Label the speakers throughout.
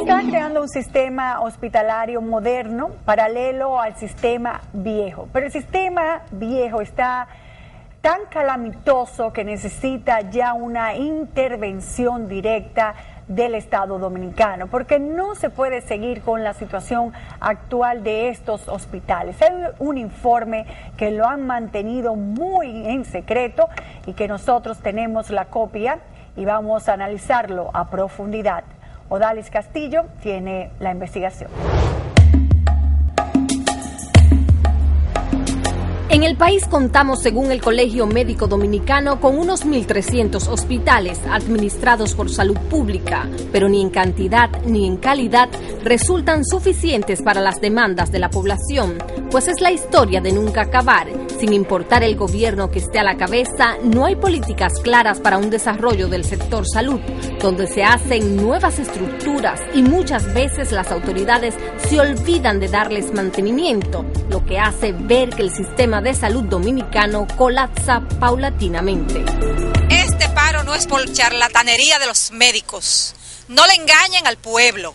Speaker 1: Están creando un sistema hospitalario moderno paralelo al sistema viejo, pero el sistema viejo está tan calamitoso que necesita ya una intervención directa del Estado Dominicano, porque no se puede seguir con la situación actual de estos hospitales. Hay un informe que lo han mantenido muy en secreto y que nosotros tenemos la copia y vamos a analizarlo a profundidad. Odalis Castillo tiene la investigación.
Speaker 2: En el país contamos, según el Colegio Médico Dominicano, con unos 1.300 hospitales administrados por salud pública, pero ni en cantidad ni en calidad resultan suficientes para las demandas de la población, pues es la historia de nunca acabar. Sin importar el gobierno que esté a la cabeza, no hay políticas claras para un desarrollo del sector salud, donde se hacen nuevas estructuras y muchas veces las autoridades se olvidan de darles mantenimiento, lo que hace ver que el sistema de salud dominicano colapsa paulatinamente.
Speaker 3: Este paro no es por charlatanería de los médicos, no le engañen al pueblo.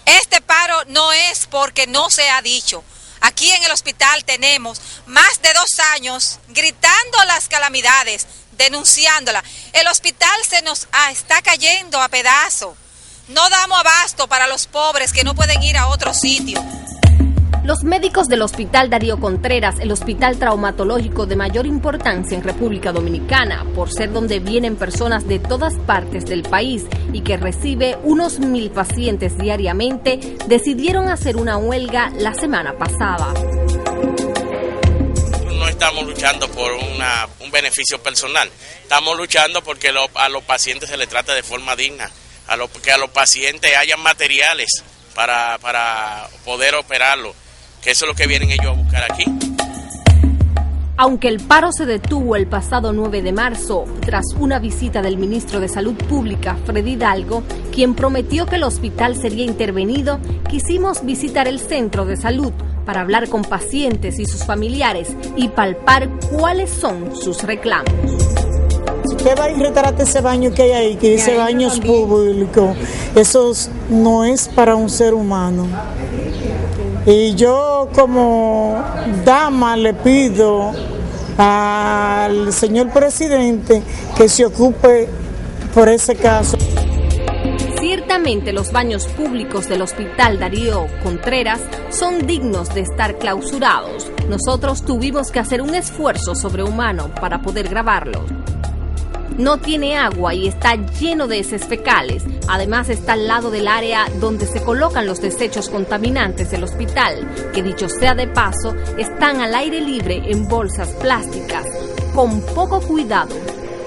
Speaker 3: Este paro no es porque no se ha dicho. Aquí en el hospital tenemos más de 2 años gritando las calamidades, denunciándolas. El hospital se nos está cayendo a pedazos. No damos abasto para los pobres que no pueden ir a otro sitio.
Speaker 2: Los médicos del Hospital Darío Contreras, el hospital traumatológico de mayor importancia en República Dominicana, por ser donde vienen personas de todas partes del país y que recibe unos 1.000 pacientes diariamente, decidieron hacer una huelga la semana pasada.
Speaker 4: No estamos luchando por un beneficio personal, estamos luchando porque a los pacientes se les trata de forma digna, que a los pacientes hayan materiales para poder operarlo. Que eso es lo que vienen ellos a buscar aquí.
Speaker 2: Aunque el paro se detuvo el pasado 9 de marzo, tras una visita del ministro de Salud Pública, Freddy Hidalgo, quien prometió que el hospital sería intervenido, quisimos visitar el centro de salud para hablar con pacientes y sus familiares y palpar cuáles son sus reclamos.
Speaker 5: Si usted va a retrate ese baño que hay ahí, que dice baños públicos, eso no es para un ser humano. Y yo como dama le pido al señor presidente que se ocupe por ese caso.
Speaker 2: Ciertamente los baños públicos del Hospital Darío Contreras son dignos de estar clausurados. Nosotros tuvimos que hacer un esfuerzo sobrehumano para poder grabarlos. No tiene agua y está lleno de heces fecales. Además está al lado del área donde se colocan los desechos contaminantes del hospital, que dicho sea de paso, están al aire libre en bolsas plásticas, con poco cuidado,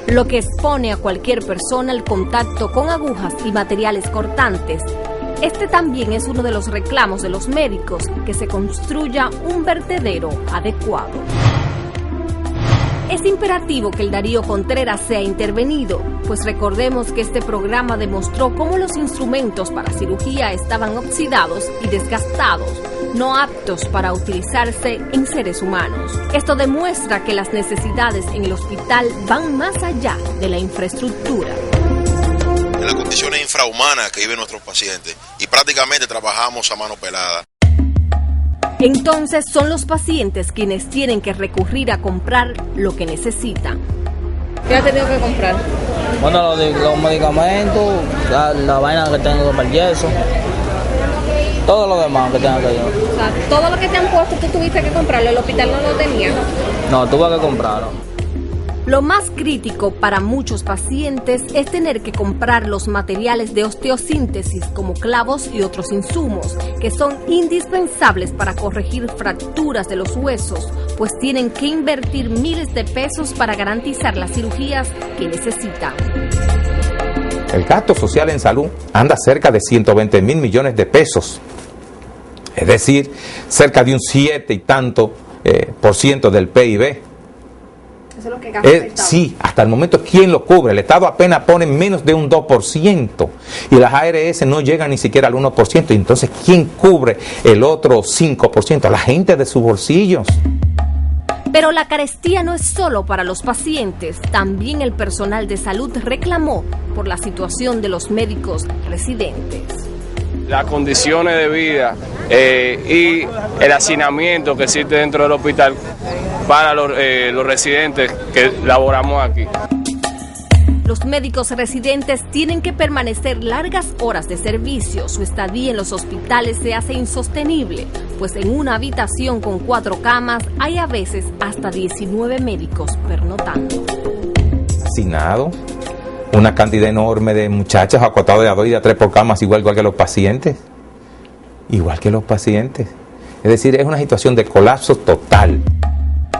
Speaker 2: lo que expone a cualquier persona al contacto con agujas y materiales cortantes. Este también es uno de los reclamos de los médicos, que se construya un vertedero adecuado. Es imperativo que el Darío Contreras sea intervenido, pues recordemos que este programa demostró cómo los instrumentos para cirugía estaban oxidados y desgastados, no aptos para utilizarse en seres humanos. Esto demuestra que las necesidades en el hospital van más allá de la infraestructura.
Speaker 6: En las condiciones infrahumanas que viven nuestros pacientes y prácticamente trabajamos a mano pelada.
Speaker 2: Entonces son los pacientes quienes tienen que recurrir a comprar lo que necesitan.
Speaker 7: ¿Qué ha tenido que comprar?
Speaker 8: Bueno, los medicamentos, la vaina que tengo para el yeso, todo lo demás que tengo que llevar.
Speaker 7: O sea, todo lo que te han puesto tú tuviste que comprarlo, el hospital no lo tenía.
Speaker 8: No, tuve que comprarlo.
Speaker 2: Lo más crítico para muchos pacientes es tener que comprar los materiales de osteosíntesis como clavos y otros insumos, que son indispensables para corregir fracturas de los huesos, pues tienen que invertir miles de pesos para garantizar las cirugías que necesitan.
Speaker 9: El gasto social en salud anda cerca de 120 mil millones de pesos, es decir, cerca de un 7 y tanto % del PIB.
Speaker 7: Eso es lo que gasta el Estado.
Speaker 9: Sí, hasta el momento, ¿quién lo cubre? El Estado apenas pone menos de un 2% y las ARS no llegan ni siquiera al 1%. Entonces, ¿quién cubre el otro 5%? La gente de sus bolsillos.
Speaker 2: Pero la carestía no es solo para los pacientes, también el personal de salud reclamó por la situación de los médicos residentes.
Speaker 10: las condiciones de vida y el hacinamiento que existe dentro del hospital para los residentes que laboramos aquí.
Speaker 2: Los médicos residentes tienen que permanecer largas horas de servicio. Su estadía en los hospitales se hace insostenible, pues en una habitación con 4 camas hay a veces hasta 19 médicos pernotando.
Speaker 9: Hacinado, una cantidad enorme de muchachos acotados de a 2 y de a 3 por camas, igual que los pacientes. Igual que los pacientes. Es decir, es una situación de colapso total.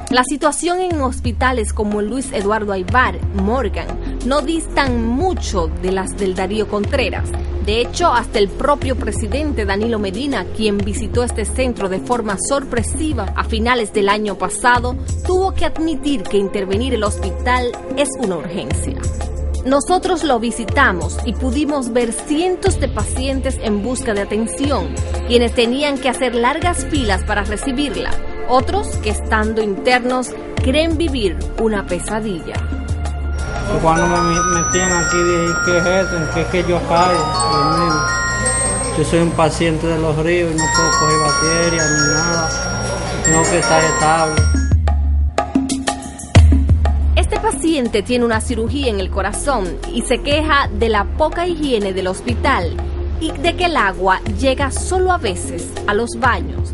Speaker 2: La situación en hospitales como el Luis Eduardo Aybar, Morgan, no distan mucho de las del Darío Contreras. De hecho, hasta el propio presidente Danilo Medina, quien visitó este centro de forma sorpresiva a finales del año pasado, tuvo que admitir que intervenir el hospital es una urgencia. Nosotros lo visitamos y pudimos ver cientos de pacientes en busca de atención, quienes tenían que hacer largas filas para recibirla. Otros que estando internos creen vivir una pesadilla.
Speaker 11: Cuando me metían aquí dije, ¿qué es esto? ¿En qué es que yo caigo? Yo soy un paciente de los ríos y no puedo coger bacterias ni nada. Tengo que estar estable.
Speaker 2: Este paciente tiene una cirugía en el corazón y se queja de la poca higiene del hospital y de que el agua llega solo a veces a los baños.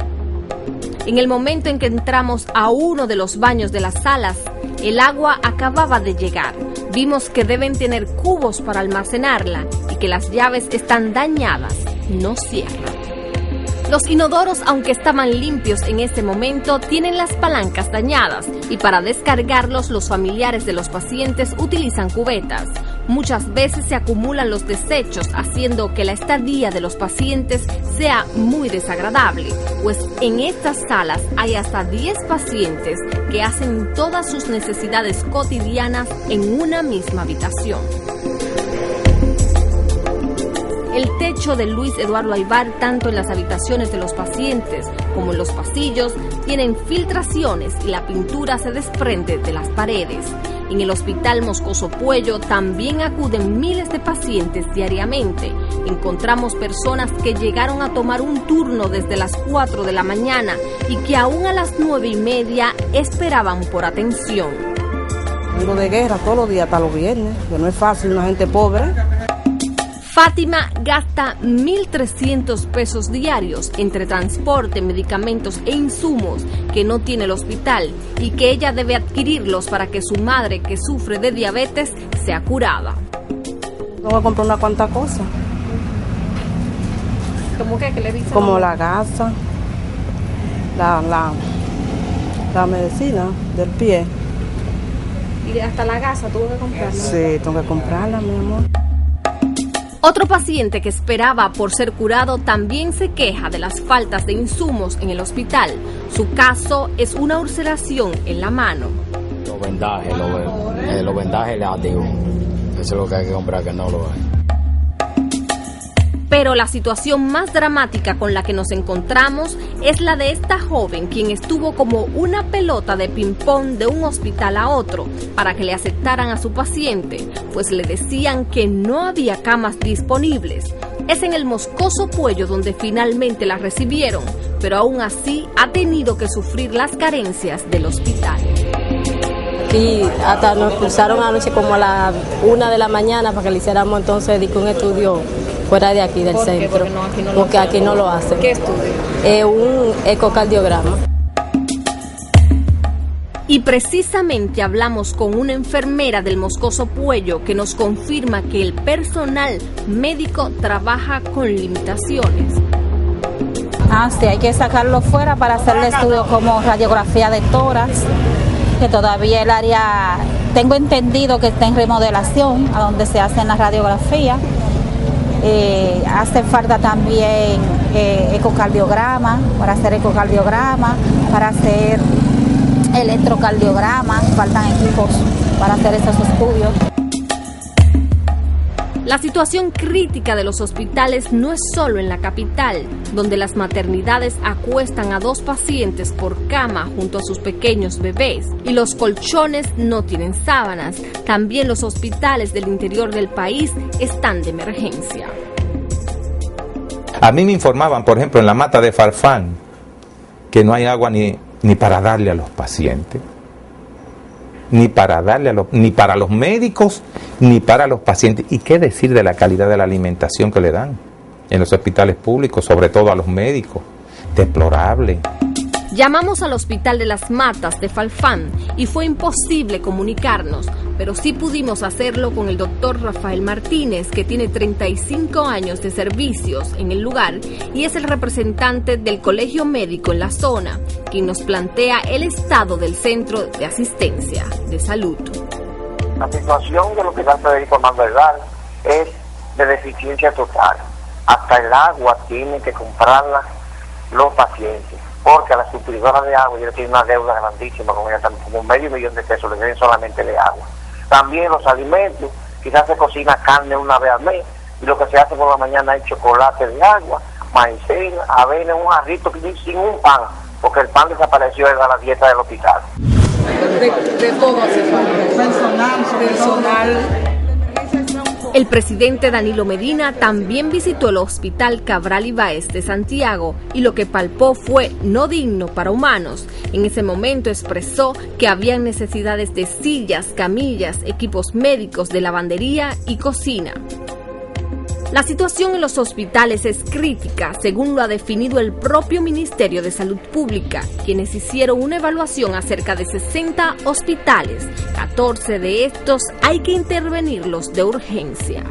Speaker 2: En el momento en que entramos a uno de los baños de las salas, el agua acababa de llegar. Vimos que deben tener cubos para almacenarla y que las llaves están dañadas, no cierran. Los inodoros, aunque estaban limpios en ese momento, tienen las palancas dañadas y para descargarlos los familiares de los pacientes utilizan cubetas. Muchas veces se acumulan los desechos, haciendo que la estadía de los pacientes sea muy desagradable, pues en estas salas hay hasta 10 pacientes que hacen todas sus necesidades cotidianas en una misma habitación. El techo de Luis Eduardo Aybar, tanto en las habitaciones de los pacientes como en los pasillos, tienen filtraciones y la pintura se desprende de las paredes. En el Hospital Moscoso Puello también acuden miles de pacientes diariamente. Encontramos personas que llegaron a tomar un turno desde las 4 de la mañana y que aún a las 9:30 esperaban por atención.
Speaker 12: Vengo de guerra todos los días hasta los viernes, que no es fácil, una gente pobre.
Speaker 2: Fátima gasta 1.300 pesos diarios entre transporte, medicamentos e insumos que no tiene el hospital y que ella debe adquirirlos para que su madre, que sufre de diabetes, sea curada.
Speaker 12: Tengo que comprar una cuanta cosa.
Speaker 7: ¿Cómo que le dicen?
Speaker 12: Como la gasa, la medicina del pie.
Speaker 7: ¿Y hasta la gasa tuvo que comprarla?
Speaker 12: Sí, tengo que comprarla, mi amor.
Speaker 2: Otro paciente que esperaba por ser curado también se queja de las faltas de insumos en el hospital. Su caso es una ulceración en la mano.
Speaker 13: Los vendajes látigos, eso es lo que hay que comprar, que no lo hay.
Speaker 2: Pero la situación más dramática con la que nos encontramos es la de esta joven, quien estuvo como una pelota de ping-pong de un hospital a otro para que le aceptaran a su paciente, pues le decían que no había camas disponibles. Es en el Moscoso Puello donde finalmente la recibieron, pero aún así ha tenido que sufrir las carencias del hospital.
Speaker 14: Y hasta nos expulsaron anoche como a las 1 de la mañana para que le hiciéramos entonces un estudio fuera de aquí del centro. Porque aquí no lo hacen.
Speaker 7: ¿Qué estudio?
Speaker 14: Un ecocardiograma.
Speaker 2: Y precisamente hablamos con una enfermera del Moscoso Puello que nos confirma que el personal médico trabaja con limitaciones.
Speaker 15: Sí, hay que sacarlo fuera para hacerle estudios como radiografía de tórax, que todavía el área, tengo entendido que está en remodelación, a donde se hacen las radiografías. Hace falta también ecocardiograma, para hacer ecocardiograma, para hacer electrocardiograma, faltan equipos para hacer esos estudios.
Speaker 2: La situación crítica de los hospitales no es solo en la capital, donde las maternidades acuestan a 2 pacientes por cama junto a sus pequeños bebés y los colchones no tienen sábanas. También los hospitales del interior del país están de emergencia.
Speaker 9: A mí me informaban, por ejemplo, en la mata de Farfán, que no hay agua ni para darle a los pacientes, ni para los médicos, ni para los pacientes. ¿Y qué decir de la calidad de la alimentación que le dan en los hospitales públicos, sobre todo a los médicos? Deplorable.
Speaker 2: Llamamos al Hospital de las Matas de Farfán y fue imposible comunicarnos, pero sí pudimos hacerlo con el doctor Rafael Martínez, que tiene 35 años de servicios en el lugar y es el representante del Colegio Médico en la zona, quien nos plantea el estado del Centro de Asistencia de Salud.
Speaker 16: La situación del Hospital Federico Manderdal es de deficiencia total. Hasta el agua tienen que comprarla los pacientes, porque a la suplidora de agua ellos tienen una deuda grandísima con ella, como $500,000 de pesos, le deben solamente de agua. También los alimentos, quizás se cocina carne una vez al mes, y lo que se hace por la mañana es chocolate de agua, maicena, avena, un jarrito sin un pan, porque el pan desapareció de la dieta del hospital.
Speaker 17: De todo hace falta, personal.
Speaker 2: El presidente Danilo Medina también visitó el Hospital Cabral Ibáez de Santiago y lo que palpó fue no digno para humanos. En ese momento expresó que habían necesidades de sillas, camillas, equipos médicos, de lavandería y cocina. La situación en los hospitales es crítica, según lo ha definido el propio Ministerio de Salud Pública, quienes hicieron una evaluación a cerca de 60 hospitales. 14 de estos hay que intervenirlos de urgencia.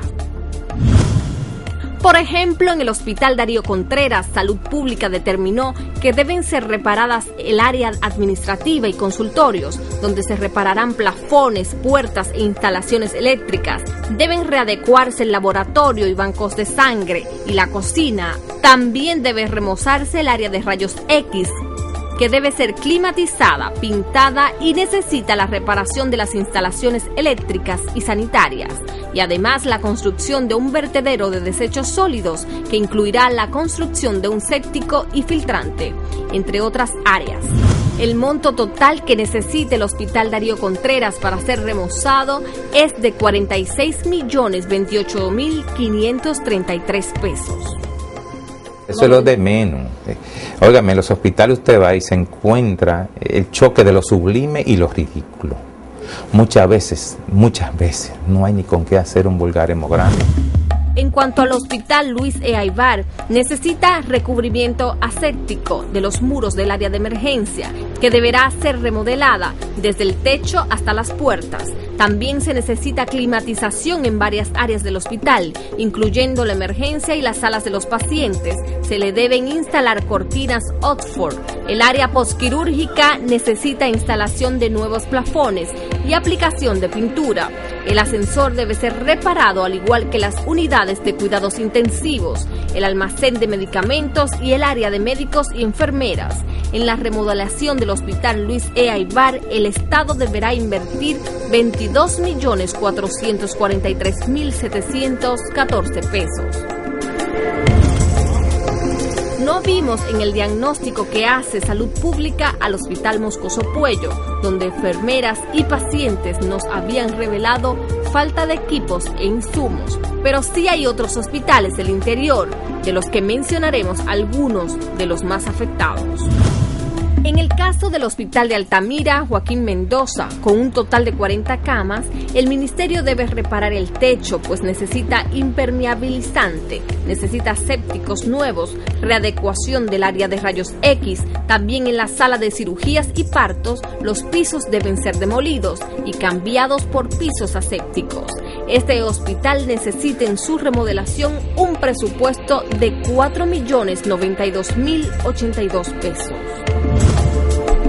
Speaker 2: Por ejemplo, en el Hospital Darío Contreras, Salud Pública determinó que deben ser reparadas el área administrativa y consultorios, donde se repararán plafones, puertas e instalaciones eléctricas. Deben readecuarse el laboratorio y bancos de sangre y la cocina. También debe remozarse el área de rayos X, que debe ser climatizada, pintada y necesita la reparación de las instalaciones eléctricas y sanitarias. Y además la construcción de un vertedero de desechos sólidos que incluirá la construcción de un séptico y filtrante, entre otras áreas. El monto total que necesita el Hospital Darío Contreras para ser remozado es de $46.028.533 pesos.
Speaker 9: Eso es lo de menos. Óigame, en los hospitales usted va y se encuentra el choque de lo sublime y lo ridículo. Muchas veces, no hay ni con qué hacer un vulgar hemograma.
Speaker 2: En cuanto al Hospital Luis E. Aybar, necesita recubrimiento aséptico de los muros del área de emergencia, que deberá ser remodelada desde el techo hasta las puertas. También se necesita climatización en varias áreas del hospital, incluyendo la emergencia y las salas de los pacientes. Se le deben instalar cortinas Oxford. El área postquirúrgica necesita instalación de nuevos plafones y aplicación de pintura. El ascensor debe ser reparado, al igual que las unidades de cuidados intensivos, el almacén de medicamentos y el área de médicos y enfermeras. En la remodelación del Hospital Luis E. Aybar, el Estado deberá invertir $22.443.714 pesos. No vimos en el diagnóstico que hace Salud Pública al Hospital Moscoso Puello, donde enfermeras y pacientes nos habían revelado falta de equipos e insumos. Pero sí hay otros hospitales del interior, de los que mencionaremos algunos de los más afectados. En el caso del Hospital de Altamira, Joaquín Mendoza, con un total de 40 camas, el ministerio debe reparar el techo, pues necesita impermeabilizante, necesita sépticos nuevos, readecuación del área de rayos X. También en la sala de cirugías y partos, los pisos deben ser demolidos y cambiados por pisos asépticos. Este hospital necesita en su remodelación un presupuesto de $4.092.082 pesos.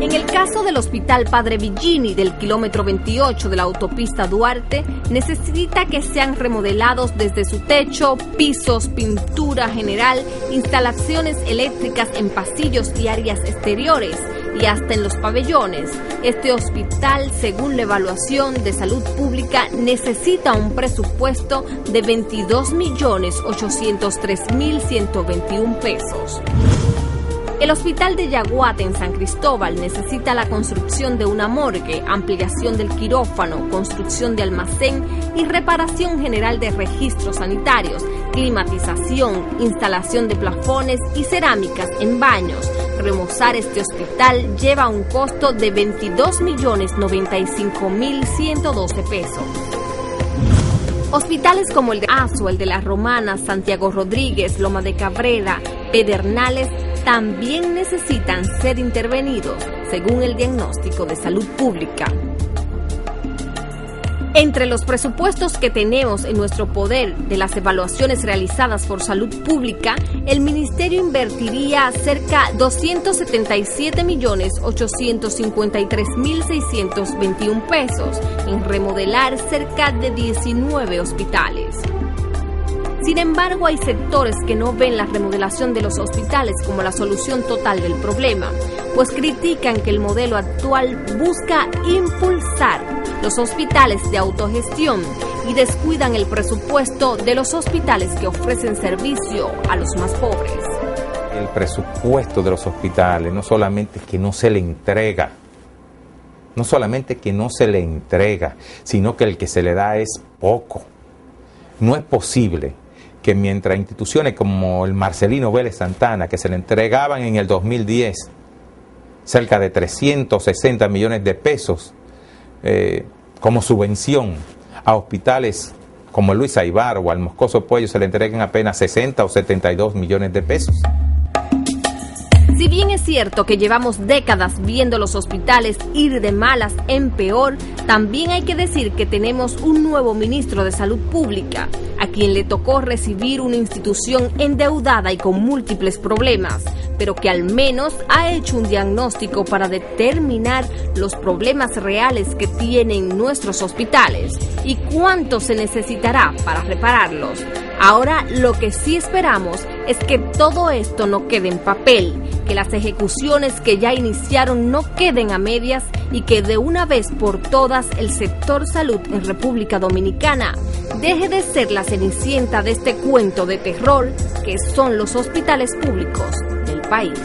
Speaker 2: En el caso del Hospital Padre Villini del kilómetro 28 de la autopista Duarte, necesita que sean remodelados desde su techo, pisos, pintura general, instalaciones eléctricas en pasillos y áreas exteriores y hasta en los pabellones. Este hospital, según la evaluación de Salud Pública, necesita un presupuesto de $22.803.121 pesos. El hospital de Yaguate en San Cristóbal necesita la construcción de una morgue, ampliación del quirófano, construcción de almacén y reparación general de registros sanitarios, climatización, instalación de plafones y cerámicas en baños. Remozar este hospital lleva un costo de 22.095.112 pesos. Hospitales como el de Azua, el de La Romana, Santiago Rodríguez, Loma de Cabrera, Pedernales, también necesitan ser intervenidos, según el diagnóstico de salud pública. Entre los presupuestos que tenemos en nuestro poder de las evaluaciones realizadas por Salud Pública, el Ministerio invertiría cerca de 277.853.621 pesos en remodelar cerca de 19 hospitales. Sin embargo, hay sectores que no ven la remodelación de los hospitales como la solución total del problema, pues critican que el modelo actual busca impulsar los hospitales de autogestión y descuidan el presupuesto de los hospitales que ofrecen servicio a los más pobres.
Speaker 9: El presupuesto de los hospitales no solamente que no se le entrega, sino que el que se le da es poco. No es posible que mientras instituciones como el Marcelino Vélez Santana, que se le entregaban en el 2010 cerca de 360 millones de pesos como subvención a hospitales como el Luis Aybar o al Moscoso Puello, se le entreguen apenas 60 o 72 millones de pesos.
Speaker 2: Si bien es cierto que llevamos décadas viendo los hospitales ir de malas en peor, también hay que decir que tenemos un nuevo ministro de Salud Pública, a quien le tocó recibir una institución endeudada y con múltiples problemas, pero que al menos ha hecho un diagnóstico para determinar los problemas reales que tienen nuestros hospitales y cuánto se necesitará para repararlos. Ahora lo que sí esperamos es que todo esto no quede en papel, que las ejecuciones que ya iniciaron no queden a medias y que de una vez por todas el sector salud en República Dominicana deje de ser la cenicienta de este cuento de terror que son los hospitales públicos del país.